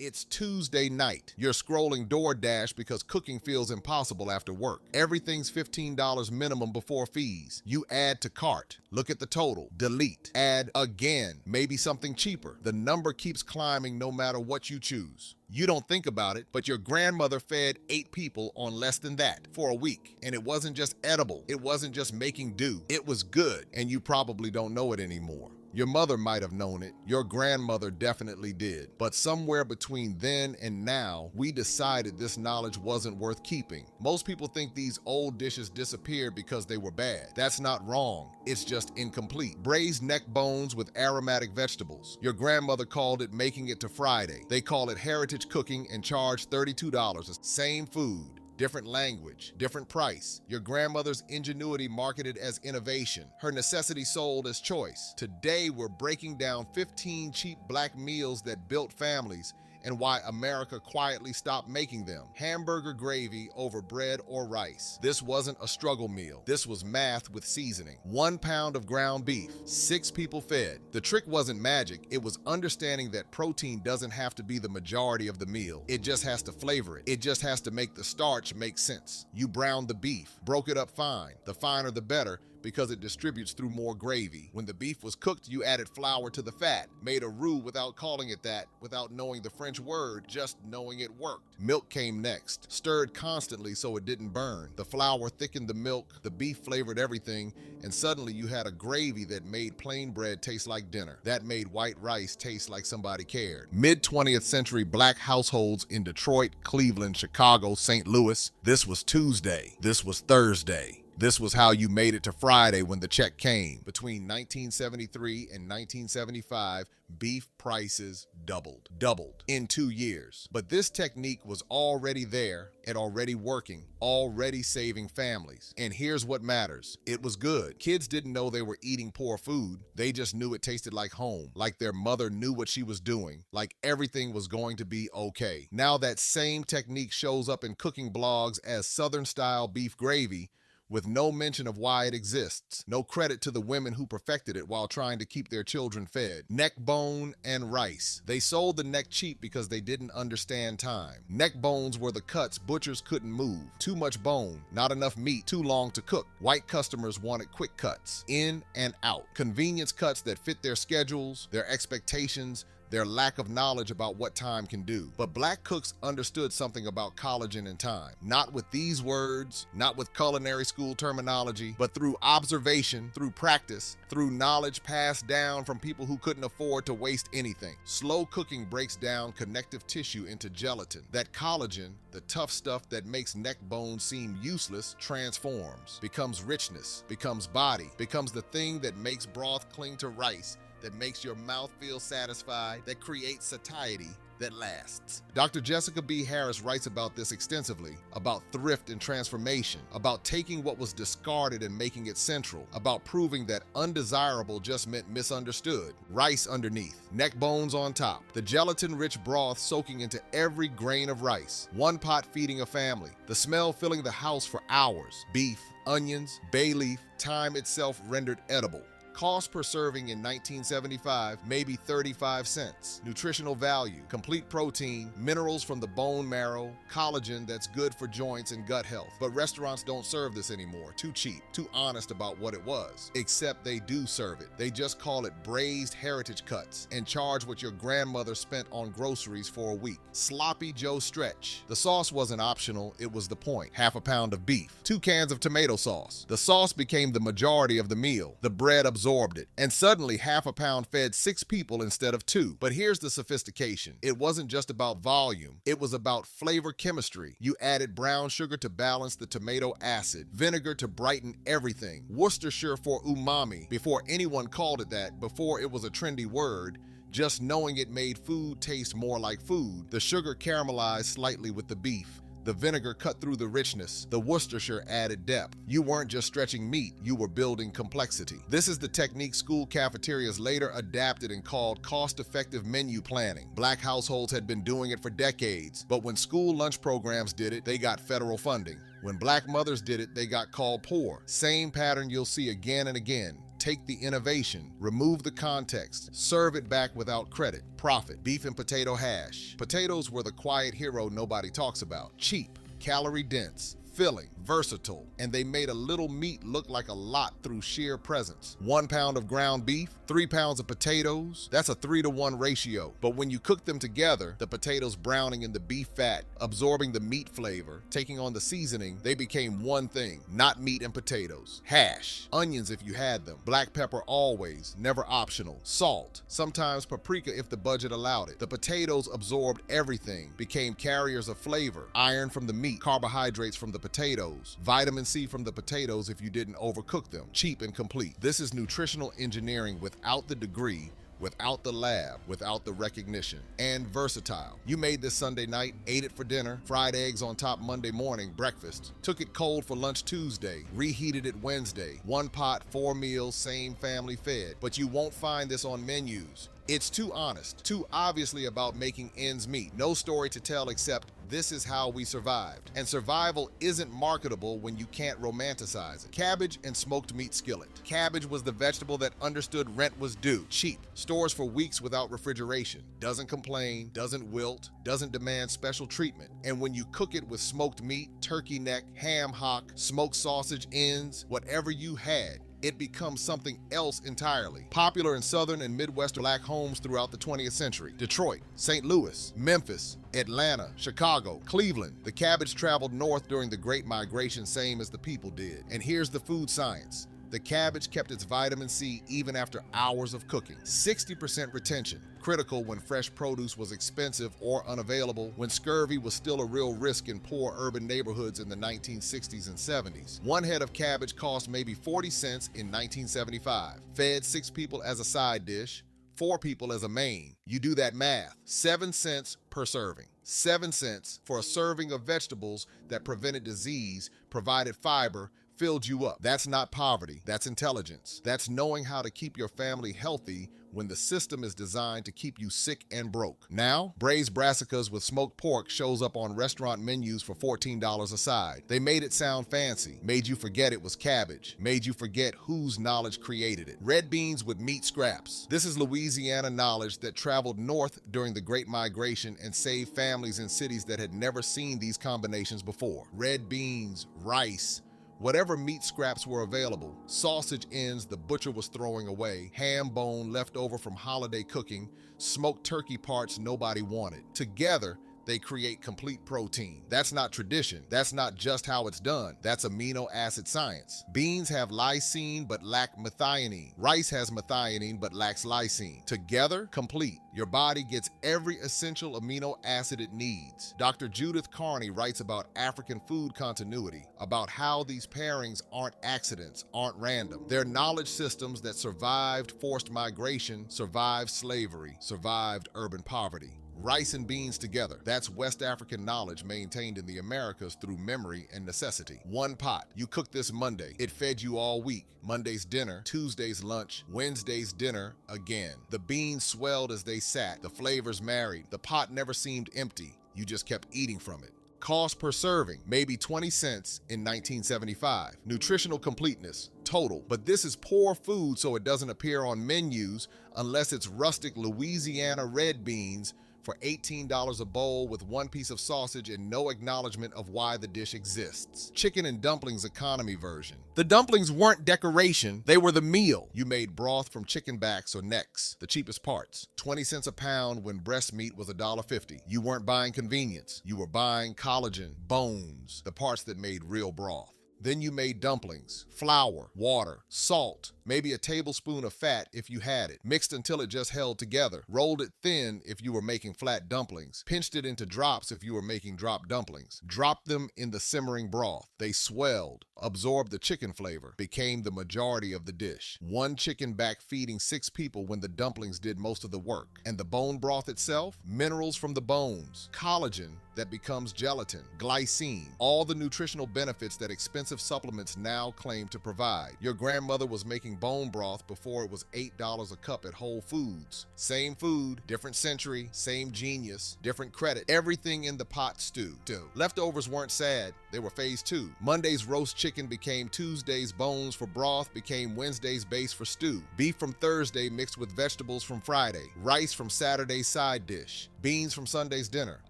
It's Tuesday night. You're scrolling DoorDash because cooking feels impossible after work. Everything's $15 minimum before fees. You add to cart. Look at the total. Delete. Add again. Maybe something cheaper. The number keeps climbing no matter what you choose. You don't think about it, but your grandmother fed 8 people on less than that for a week. And it wasn't just edible. It wasn't just making do. It was good, and you probably don't know it anymore. Your mother might have known it. Your grandmother definitely did. But somewhere between then and now, we decided this knowledge wasn't worth keeping. Most people think these old dishes disappeared because they were bad. That's not wrong. It's just incomplete. Braised neck bones with aromatic vegetables. Your grandmother called it making it to Friday. They call it heritage cooking and charge $32. Same food. Different language, different price. Your grandmother's ingenuity marketed as innovation. Her necessity sold as choice. Today, we're breaking down 15 cheap black meals that built families and why America quietly stopped making them. Hamburger gravy over bread or rice. This wasn't a struggle meal. This was math with seasoning. 1 pound of ground beef, 6 people fed. The trick wasn't magic. It was understanding that protein doesn't have to be the majority of the meal. It just has to flavor it. It just has to make the starch make sense. You browned the beef, broke it up fine. The finer the better, because it distributes through more gravy. When the beef was cooked, you added flour to the fat, made a roux without calling it that, without knowing the French word, just knowing it worked. Milk came next, stirred constantly so it didn't burn. The flour thickened the milk, the beef flavored everything, and suddenly you had a gravy that made plain bread taste like dinner. That made white rice taste like somebody cared. Mid-20th century black households in Detroit, Cleveland, Chicago, St. Louis. This was Tuesday. This was Thursday. This was how you made it to Friday when the check came. Between 1973 and 1975, beef prices doubled in 2 years. But this technique was already there and already working, already saving families. And here's what matters. It was good. Kids didn't know they were eating poor food. They just knew it tasted like home, like their mother knew what she was doing, like everything was going to be okay. Now that same technique shows up in cooking blogs as Southern-style beef gravy, with no mention of why it exists, no credit to the women who perfected it while trying to keep their children fed. Neck bone and rice. They sold the neck cheap because they didn't understand time. Neck bones were the cuts butchers couldn't move. Too much bone, not enough meat, too long to cook. White customers wanted quick cuts, in and out. Convenience cuts that fit their schedules, their expectations, their lack of knowledge about what time can do. But black cooks understood something about collagen and time. Not with these words, not with culinary school terminology, but through observation, through practice, through knowledge passed down from people who couldn't afford to waste anything. Slow cooking breaks down connective tissue into gelatin. That collagen, the tough stuff that makes neck bones seem useless, transforms, becomes richness, becomes body, becomes the thing that makes broth cling to rice, that makes your mouth feel satisfied, that creates satiety that lasts. Dr. Jessica B. Harris writes about this extensively, about thrift and transformation, about taking what was discarded and making it central, about proving that undesirable just meant misunderstood. Rice underneath, neck bones on top, the gelatin-rich broth soaking into every grain of rice, one pot feeding a family, the smell filling the house for hours, beef, onions, bay leaf, time itself rendered edible. Cost per serving in 1975, maybe 35 cents. Nutritional value, complete protein, minerals from the bone marrow, collagen that's good for joints and gut health. But restaurants don't serve this anymore. Too cheap, too honest about what it was. Except they do serve it. They just call it braised heritage cuts and charge what your grandmother spent on groceries for a week. Sloppy Joe stretch. The sauce wasn't optional, it was the point. Half a pound of beef, 2 cans of tomato sauce. The sauce became the majority of the meal. The bread absorbed it, and suddenly half a pound fed 6 people instead of 2. But here's the sophistication. It wasn't just about volume, it was about flavor chemistry. You added brown sugar to balance the tomato acid, vinegar to brighten everything, Worcestershire for umami, before anyone called it that, before it was a trendy word. Just knowing it made food taste more like food. The sugar caramelized slightly with the beef. The vinegar cut through the richness. The Worcestershire added depth. You weren't just stretching meat, you were building complexity. This is the technique school cafeterias later adapted and called cost-effective menu planning. Black households had been doing it for decades, but when school lunch programs did it, they got federal funding. When black mothers did it, they got called poor. Same pattern you'll see again and again. Take the innovation, remove the context, serve it back without credit. Profit. Beef and potato hash. Potatoes were the quiet hero nobody talks about. Cheap, calorie dense, filling, versatile, and they made a little meat look like a lot through sheer presence. 1 pound of ground beef, 3 pounds of potatoes, that's a 3-to-1 ratio. But when you cook them together, the potatoes browning in the beef fat, absorbing the meat flavor, taking on the seasoning, they became one thing, not meat and potatoes. Hash, onions if you had them, black pepper always, never optional, salt, sometimes paprika if the budget allowed it. The potatoes absorbed everything, became carriers of flavor, iron from the meat, carbohydrates from the potatoes, vitamin C from the potatoes if you didn't overcook them. Cheap and complete. This is nutritional engineering without the degree, without the lab, without the recognition. And versatile. You made this Sunday night, ate it for dinner, fried eggs on top Monday morning, breakfast. Took it cold for lunch Tuesday, reheated it Wednesday. 1 pot, 4 meals, same family fed. But you won't find this on menus. It's too honest, too obviously about making ends meet. No story to tell except this is how we survived. And survival isn't marketable when you can't romanticize it. Cabbage and smoked meat skillet. Cabbage was the vegetable that understood rent was due. Cheap. Stores for weeks without refrigeration. Doesn't complain, doesn't wilt, doesn't demand special treatment. And when you cook it with smoked meat, turkey neck, ham hock, smoked sausage ends, whatever you had, it becomes something else entirely. Popular in Southern and Midwestern Black homes throughout the 20th century. Detroit, St. Louis, Memphis, Atlanta, Chicago, Cleveland. The cabbage traveled north during the Great Migration, same as the people did. And here's the food science. The cabbage kept its vitamin C even after hours of cooking. 60% retention, critical when fresh produce was expensive or unavailable, when scurvy was still a real risk in poor urban neighborhoods in the 1960s and 70s. 1 head of cabbage cost maybe 40 cents in 1975. Fed 6 people as a side dish, 4 people as a main. You do that math, 7 cents per serving. 7 cents for a serving of vegetables that prevented disease, provided fiber, filled you up. That's not poverty, that's intelligence. That's knowing how to keep your family healthy when the system is designed to keep you sick and broke. Now, braised brassicas with smoked pork shows up on restaurant menus for $14 a side. They made it sound fancy, made you forget it was cabbage, made you forget whose knowledge created it. Red beans with meat scraps. This is Louisiana knowledge that traveled north during the Great Migration and saved families in cities that had never seen these combinations before. Red beans, rice, whatever meat scraps were available, sausage ends the butcher was throwing away, ham bone left over from holiday cooking, smoked turkey parts nobody wanted. Together, they create complete protein. That's not tradition. That's not just how it's done. That's amino acid science. Beans have lysine but lack methionine. Rice has methionine but lacks lysine. Together, complete. Your body gets every essential amino acid it needs. Dr. Judith Carney writes about African food continuity, about how these pairings aren't accidents, aren't random. They're knowledge systems that survived forced migration, survived slavery, survived urban poverty. Rice and beans together. That's West African knowledge maintained in the Americas through memory and necessity. 1 pot. You cooked this Monday. It fed you all week. Monday's dinner, Tuesday's lunch, Wednesday's dinner again. The beans swelled as they sat. The flavors married. The pot never seemed empty. You just kept eating from it. Cost per serving, maybe 20 cents in 1975. Nutritional completeness, total. But this is poor food, so it doesn't appear on menus unless it's rustic Louisiana red beans for $18 a bowl with 1 piece of sausage and no acknowledgement of why the dish exists. Chicken and dumplings economy version. The dumplings weren't decoration, they were the meal. You made broth from chicken backs or necks, the cheapest parts. 20 cents a pound when breast meat was $1.50. You weren't buying convenience, you were buying collagen, bones, the parts that made real broth. Then you made dumplings, flour, water, salt, maybe a tablespoon of fat if you had it, mixed until it just held together, rolled it thin if you were making flat dumplings, pinched it into drops if you were making drop dumplings, dropped them in the simmering broth. They swelled, absorbed the chicken flavor, became the majority of the dish. 1 chicken back feeding 6 people when the dumplings did most of the work. And the bone broth itself? Minerals from the bones, collagen, that becomes gelatin, glycine, all the nutritional benefits that expensive supplements now claim to provide. Your grandmother was making bone broth before it was $8 a cup at Whole Foods. Same food, different century, same genius, different credit. Everything in the pot stew. Leftovers weren't sad, they were phase 2. Monday's roast chicken became Tuesday's bones for broth, became Wednesday's base for stew. Beef from Thursday mixed with vegetables from Friday. Rice from Saturday's side dish. Beans from Sunday's dinner.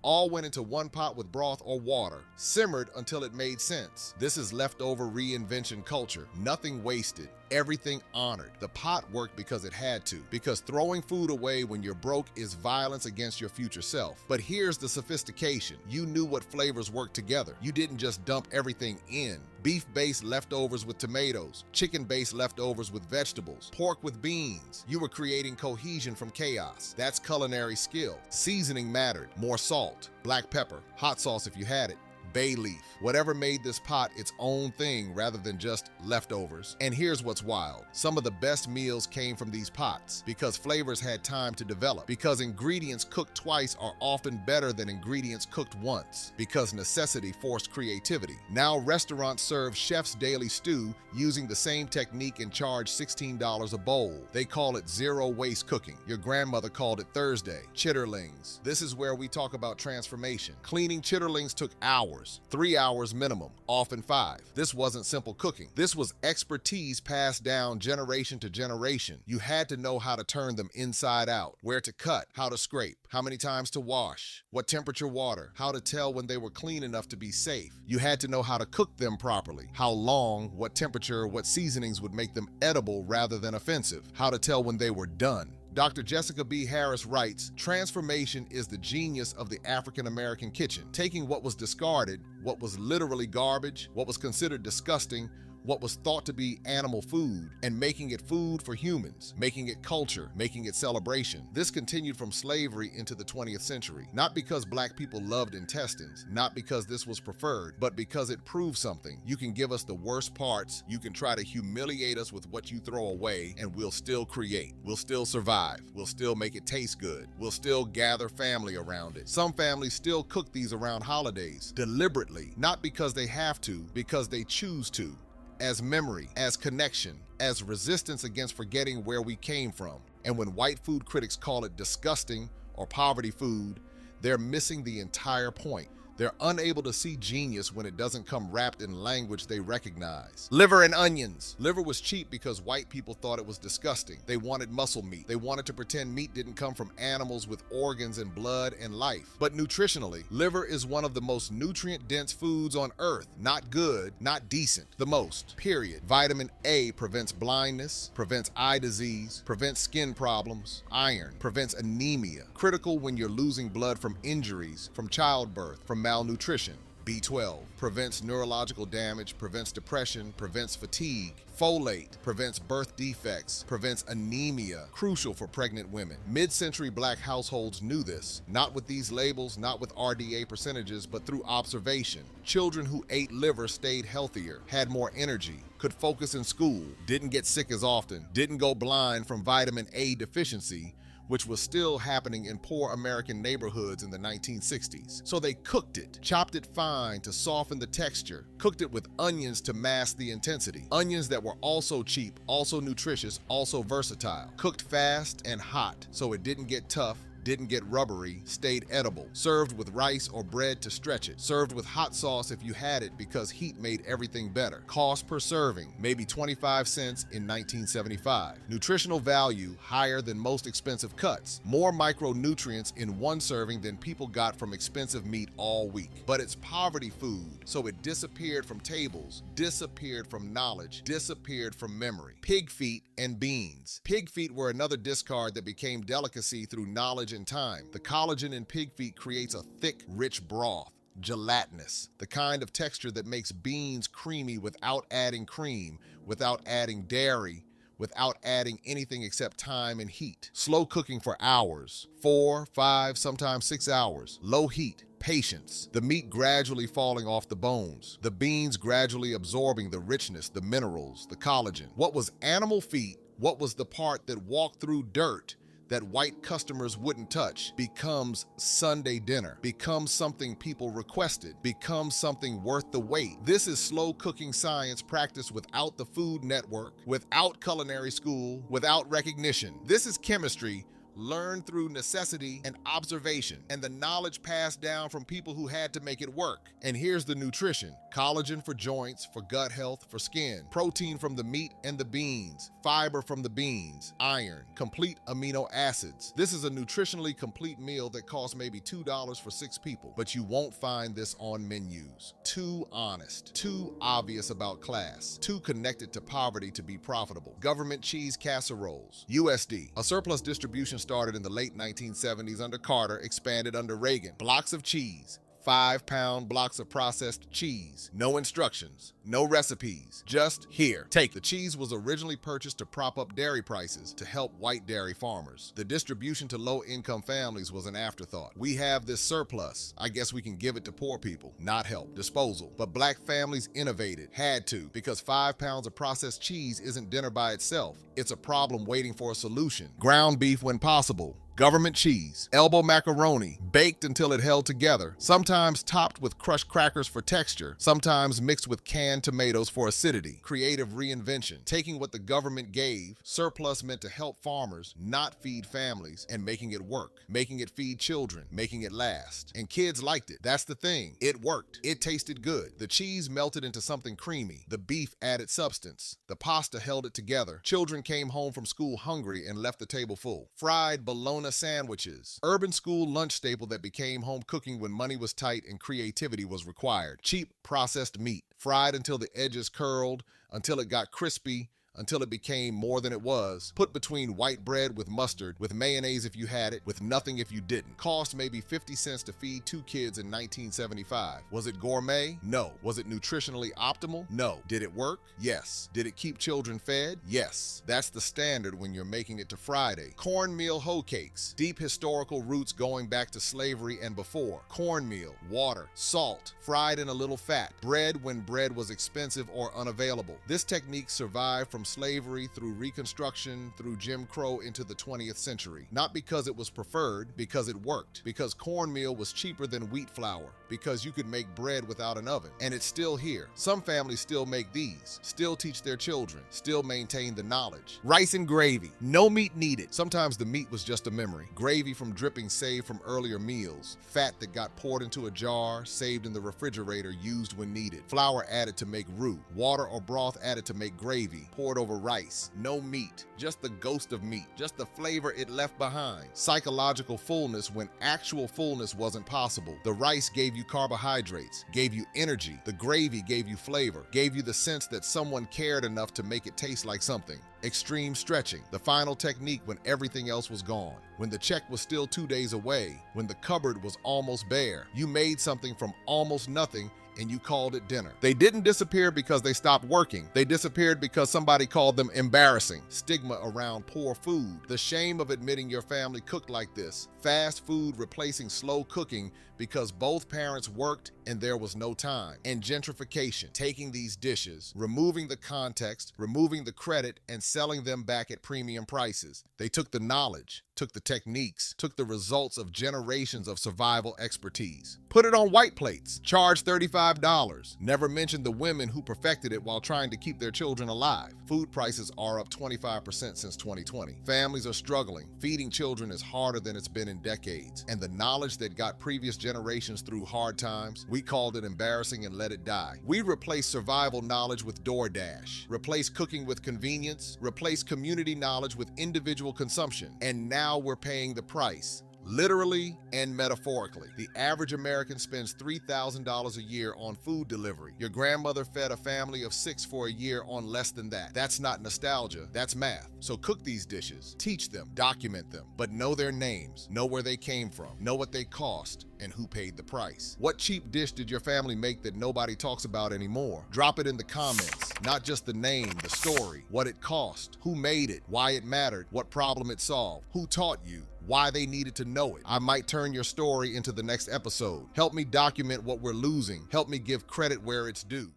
All went into one pot with broth or water, simmered until it made sense. This is leftover reinvention culture. Nothing wasted, everything honored. The pot worked because it had to, because throwing food away when you're broke is violence against your future self. But here's the sophistication. You knew what flavors worked together. You didn't just dump everything in. Beef-based leftovers with tomatoes, chicken-based leftovers with vegetables, pork with beans. You were creating cohesion from chaos. That's culinary skill. Seasoning mattered. More salt, black pepper, hot sauce if you had it, bay leaf, whatever made this pot its own thing rather than just leftovers. And here's what's wild. Some of the best meals came from these pots because flavors had time to develop, because ingredients cooked twice are often better than ingredients cooked once, because necessity forced creativity. Now restaurants serve chef's daily stew using the same technique and charge $16 a bowl. They call it zero waste cooking. Your grandmother called it Thursday. Chitterlings. This is where we talk about transformation. Cleaning chitterlings took hours. 3 hours minimum, often 5. This wasn't simple cooking. This was expertise passed down generation to generation. You had to know how to turn them inside out, where to cut, how to scrape, how many times to wash, what temperature water, how to tell when they were clean enough to be safe. You had to know how to cook them properly, how long, what temperature, what seasonings would make them edible rather than offensive, how to tell when they were done. Dr. Jessica B. Harris writes, transformation is the genius of the African American kitchen, taking what was discarded, what was literally garbage, what was considered disgusting, what was thought to be animal food, and making it food for humans, making it culture, making it celebration. This continued from slavery into the 20th century, not because black people loved intestines, not because this was preferred, but because it proved something. You can give us the worst parts, you can try to humiliate us with what you throw away, and we'll still create, we'll still survive, we'll still make it taste good, we'll still gather family around it. Some families still cook these around holidays, deliberately, not because they have to, because they choose to. As memory, as connection, as resistance against forgetting where we came from. And when white food critics call it disgusting or poverty food, they're missing the entire point. They're unable to see genius when it doesn't come wrapped in language they recognize. Liver and onions. Liver was cheap because white people thought it was disgusting. They wanted muscle meat. They wanted to pretend meat didn't come from animals with organs and blood and life. But nutritionally, liver is one of the most nutrient-dense foods on earth. Not good, not decent. The most, period. Vitamin A prevents blindness, prevents eye disease, prevents skin problems. Iron prevents anemia. Critical when you're losing blood from injuries, from childbirth, from malnutrition. B12 prevents neurological damage, prevents depression, prevents fatigue. Folate prevents birth defects, prevents anemia, crucial for pregnant women. Mid-century black households knew this, not with these labels, not with RDA percentages, but through observation. Children who ate liver stayed healthier, had more energy, could focus in school, didn't get sick as often, didn't go blind from vitamin A deficiency, which was still happening in poor American neighborhoods in the 1960s. So they cooked it, chopped it fine to soften the texture, cooked it with onions to mask the intensity. Onions that were also cheap, also nutritious, also versatile. Cooked fast and hot so it didn't get tough, didn't get rubbery, stayed edible. Served with rice or bread to stretch it. Served with hot sauce if you had it because heat made everything better. Cost per serving, maybe 25 cents in 1975. Nutritional value higher than most expensive cuts. More micronutrients in one serving than people got from expensive meat all week. But it's poverty food, so it disappeared from tables, disappeared from knowledge, disappeared from memory. Pig feet and beans. Pig feet were another discard that became delicacy through knowledge and time. The collagen in pig feet creates a thick, rich broth, gelatinous, the kind of texture that makes beans creamy without adding cream, without adding dairy, without adding anything except time and heat. Slow cooking for hours, 4, 5, sometimes 6 hours. Low heat, patience. The meat gradually falling off the bones. The beans gradually absorbing the richness, the minerals, the collagen. What was animal feet? What was the part that walked through dirt that white customers wouldn't touch becomes Sunday dinner, becomes something people requested, becomes something worth the wait. This is slow cooking science practiced without the Food Network, without culinary school, without recognition. This is chemistry learned through necessity and observation, and the knowledge passed down from people who had to make it work. And here's the nutrition: collagen for joints, for gut health, for skin, protein from the meat and the beans, fiber from the beans, iron, complete amino acids. This is a nutritionally complete meal that costs maybe $2 for 6 people, but you won't find this on menus. Too honest, too obvious about class, too connected to poverty to be profitable. Government cheese casseroles. USD. A surplus distribution started in the late 1970s under Carter, expanded under Reagan. Blocks of cheese. 5-pound blocks of processed cheese. No instructions, no recipes, just here, take. The cheese was originally purchased to prop up dairy prices to help white dairy farmers. The distribution to low-income families was an afterthought. We have this surplus. I guess we can give it to poor people, not help. Disposal. But black families innovated, had to, because 5 pounds of processed cheese isn't dinner by itself. It's a problem waiting for a solution. Ground beef when possible. Government cheese, elbow macaroni, baked until it held together, sometimes topped with crushed crackers for texture, sometimes mixed with canned tomatoes for acidity. Creative reinvention, taking what the government gave, surplus meant to help farmers, not feed families, and making it work, making it feed children, making it last. And kids liked it. That's the thing. It worked. It tasted good. The cheese melted into something creamy. The beef added substance. The pasta held it together. Children came home from school hungry and left the table full. Fried bologna sandwiches. Urban school lunch staple that became home cooking when money was tight and creativity was required. Cheap processed meat, fried until the edges curled, until it got crispy, until it became more than it was. Put between white bread with mustard, with mayonnaise if you had it, with nothing if you didn't. Cost maybe 50 cents to feed 2 kids in 1975. Was it gourmet? No. Was it nutritionally optimal? No. Did it work? Yes. Did it keep children fed? Yes. That's the standard when you're making it to Friday. Cornmeal hoe cakes. Deep historical roots going back to slavery and before. Cornmeal, water, salt, fried in a little fat. Bread when bread was expensive or unavailable. This technique survived from slavery through Reconstruction, through Jim Crow into the 20th century. Not because it was preferred, because it worked. Because cornmeal was cheaper than wheat flour. Because you could make bread without an oven. And it's still here. Some families still make these, still teach their children, still maintain the knowledge. Rice and gravy. No meat needed. Sometimes the meat was just a memory. Gravy from drippings saved from earlier meals. Fat that got poured into a jar, saved in the refrigerator, used when needed. Flour added to make roux. Water or broth added to make gravy. Poured over rice. No meat. Just the ghost of meat. Just the flavor it left behind. Psychological fullness when actual fullness wasn't possible. The rice gave you carbohydrates, gave you energy. The gravy gave you flavor, gave you the sense that someone cared enough to make it taste like something. Extreme stretching, the final technique when everything else was gone. When the check was still 2 days away, when the cupboard was almost bare, you made something from almost nothing and you called it dinner. They didn't disappear because they stopped working. They disappeared because somebody called them embarrassing. Stigma around poor food. The shame of admitting your family cooked like this. Fast food replacing slow cooking because both parents worked and there was no time. And gentrification, taking these dishes, removing the context, removing the credit, and selling them back at premium prices. They took the knowledge, took the techniques, took the results of generations of survival expertise. Put it on white plates, charge $35. Never mention the women who perfected it while trying to keep their children alive. Food prices are up 25% since 2020. Families are struggling. Feeding children is harder than it's been in decades. And the knowledge that got previous generations through hard times, we called it embarrassing and let it die. We replaced survival knowledge with DoorDash, replaced cooking with convenience, replaced community knowledge with individual consumption. And now we're paying the price. Literally and metaphorically. The average American spends $3,000 a year on food delivery. Your grandmother fed a family of 6 for a year on less than that. That's not nostalgia, that's math. So cook these dishes, teach them, document them, but know their names, know where they came from, know what they cost, and who paid the price. What cheap dish did your family make that nobody talks about anymore? Drop it in the comments. Not just the name, the story, what it cost, who made it, why it mattered, what problem it solved, who taught you, why they needed to know it. I might turn your story into the next episode. Help me document what we're losing. Help me give credit where it's due.